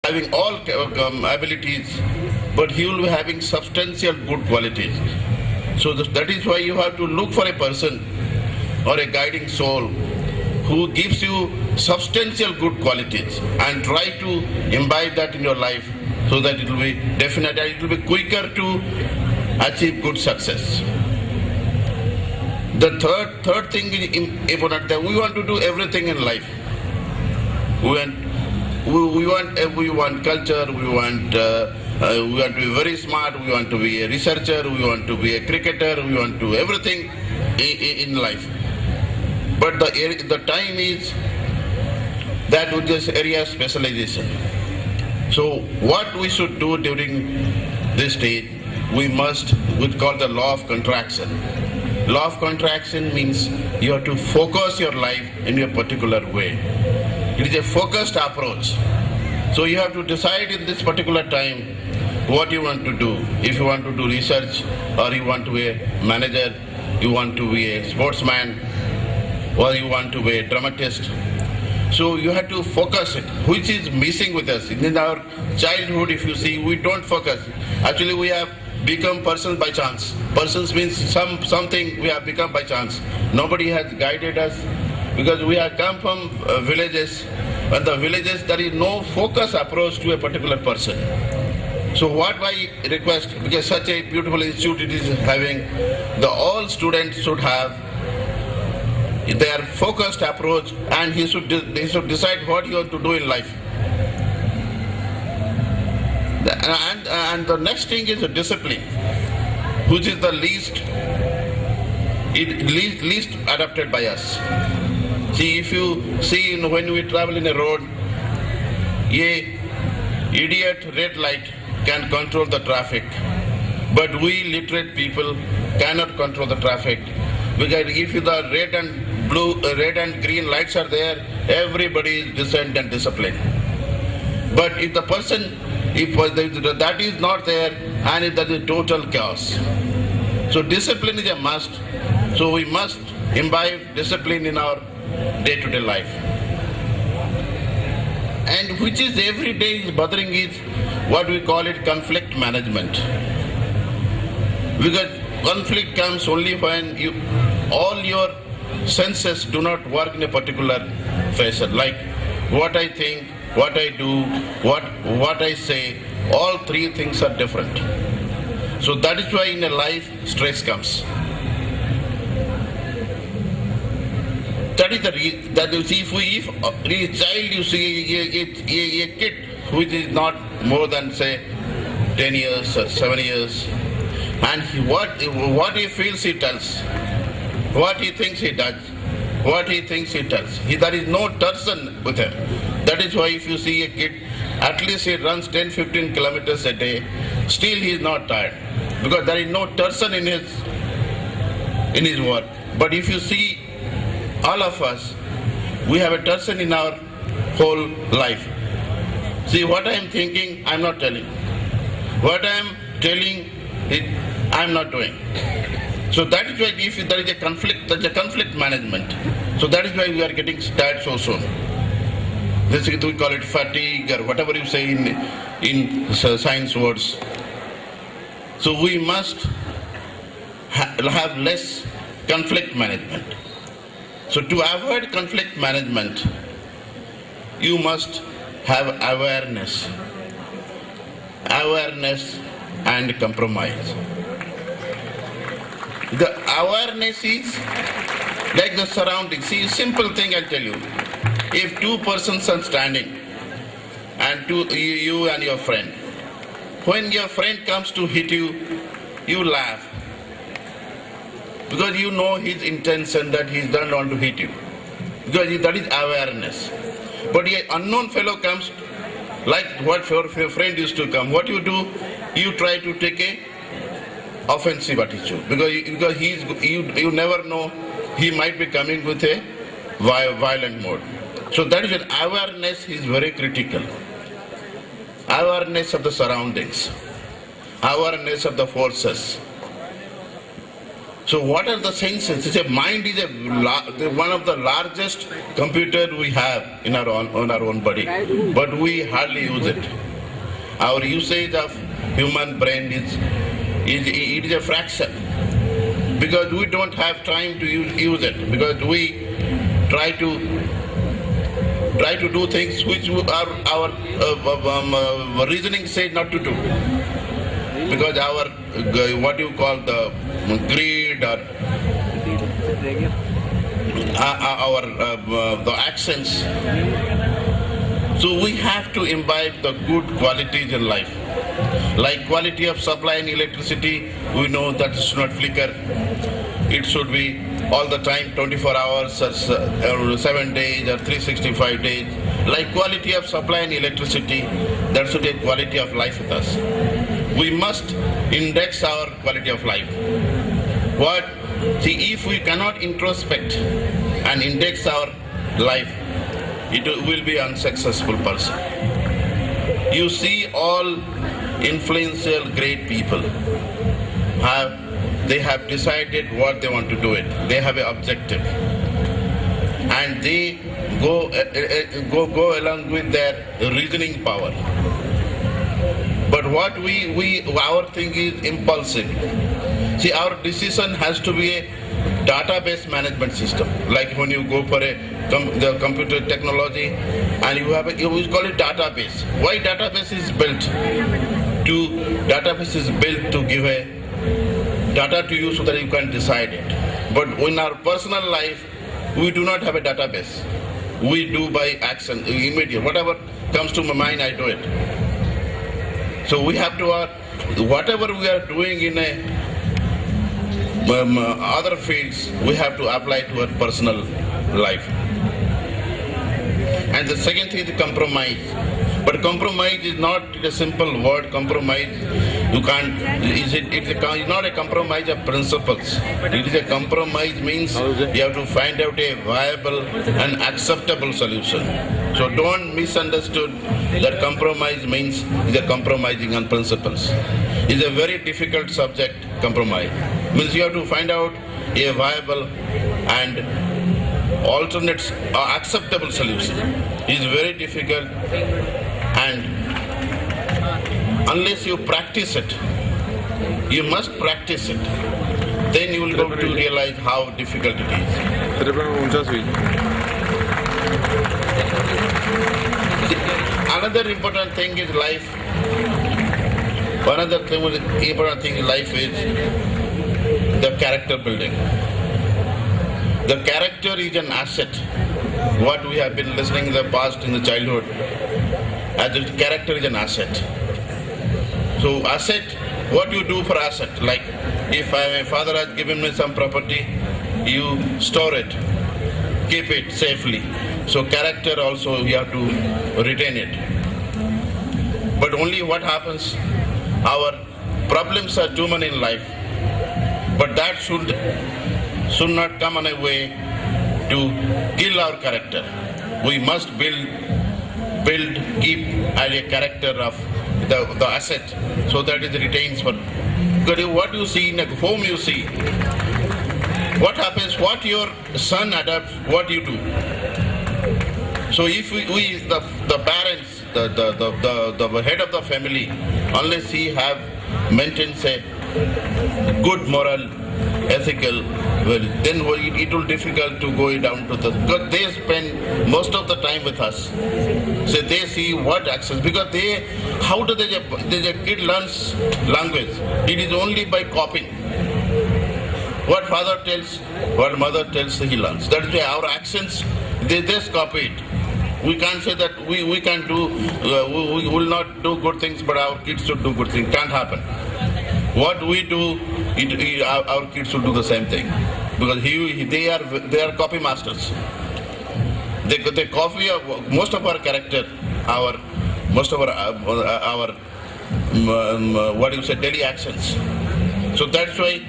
having all abilities, but he will be having substantial good qualities. So that is why you have to look for a person or a guiding soul who gives you substantial good qualities and try to imbibe that in your life, so that it will be definite and it will be quicker to achieve good success. The third thing is important, that we want to do everything in life. We want culture, we want to be very smart, we want to be a researcher, we want to be a cricketer, we want to do everything in life. But the time is that with this area of specialization. So what we should do during this stage, we call the law of contraction. Law of contraction means you have to focus your life in a particular way. It is a focused approach. So you have to decide in this particular time what you want to do. If you want to do research, or you want to be a manager, you want to be a sportsman, or you want to be a dramatist. So you have to focus it, which is missing with us. In our childhood, if you see, we don't focus. Actually, we have become persons by chance. Persons means something we have become by chance. Nobody has guided us, because we have come from villages. And the villages, there is no focus approach to a particular person. So what I request, because such a beautiful institute it is having, all students should have their focused approach, and they should decide what you want to do in life. And the next thing is discipline, which is the least adapted by us. See, if you see when we travel in a road, a idiot red light can control the traffic, but we literate people cannot control the traffic, because if the red and green lights are there, everybody is decent and disciplined. But if the person, if that is not there, and if that is total chaos. So discipline is a must. So we must imbibe discipline in our day-to-day life. And which is every day is bothering is what we call it conflict management. Because conflict comes only when all your senses do not work in a particular fashion. Like what I think, what I do, what I say, all three things are different. So that is why in a life stress comes. That is the reason that you see, if a child, you see a kid which is not more than say 10 years or 7 years, and what he feels he tells, what he thinks he does, what he thinks he tells. There is no person with him. That is why if you see a kid, at least he runs 10-15 kilometers a day, still he is not tired, because there is no person in his work. But if you see all of us, we have a person in our whole life. See, what I am thinking, I am not telling. What I am telling, I am not doing. So that is why if there is a conflict, there is a conflict management. So that is why we are getting tired so soon. This we call it fatigue, or whatever you say in science words. So we must have less conflict management. So to avoid conflict management, you must have awareness and compromise. The awareness is like the surroundings. See, simple thing I'll tell you. If two persons are standing, and you and your friend, when your friend comes to hit you, you laugh, because you know his intention, that he doesn't want to hit you, because that is awareness. But an unknown fellow comes, like what your friend used to come, what you do, you try to take a offensive attitude, because you never know, he might be coming with a violent mode. So that is when awareness is very critical. Awareness of the surroundings, awareness of the forces. So what are the senses? It's a mind is one of the largest computer we have in our own body, but we hardly use it. Our usage of human brain is a fraction, because we don't have time to use it, because we try to do things which our reasoning says not to do, because our what you call the greed or the accents. So we have to imbibe the good qualities in life, like quality of supply in electricity. We know that it should not flicker. It should be all the time, 24 hours, or 7 days, or 365 days. Like quality of supply in electricity, that should be quality of life with us. We must index our quality of life. If we cannot introspect and index our life, it will be an unsuccessful person. You see, all influential great people they have decided what they want to do it. They have an objective, and they go along with their reasoning power. But what our thing is impulsive. See, our decision has to be a database management system. Like when you go for the computer technology, and you call it database. Why database is built? Database is built to give a data to you so that you can decide it. But in our personal life, we do not have a database. We do by action, immediate. Whatever comes to my mind, I do it. So we have to, whatever we are doing in other fields, we have to apply to our personal life. And the second thing is compromise. But compromise is not a simple word. Compromise, it's not a compromise of principles. It is a compromise means you have to find out a viable and acceptable solution. So don't misunderstood that compromise means is a compromising on principles. It's a very difficult subject, compromise. Means you have to find out a viable and alternate acceptable solution. It's very difficult, and unless you practice it, you must practice it, then you will go to realize how difficult it is. Another important thing is life. Another important thing in life is the character building. The character is an asset. What we have been listening in the past, in the childhood, as the character is an asset. So asset, what you do for asset? Like if my father has given me some property, you store it, keep it safely. So character also you have to retain it. But only what happens, our problems are too many in life, but that should not come on a way to kill our character. We must keep a character of the asset so that it retains for. Because what you see in a home, you see what happens, what your son adopts, what you do. So if we the parents, the head of the family, unless he maintains a good moral, ethical, then it will be difficult to go down to because they spend most of the time with us. So they see what access, because how do the kid learns language? It is only by copying. What father tells, what mother tells, he learns. That is why our actions, they just copy it. We can't say that we can do, we will not do good things, but our kids should do good things. Can't happen. What we do, our kids should do the same thing, because they are copy masters. They copy most of our character, most of our daily actions. So that's why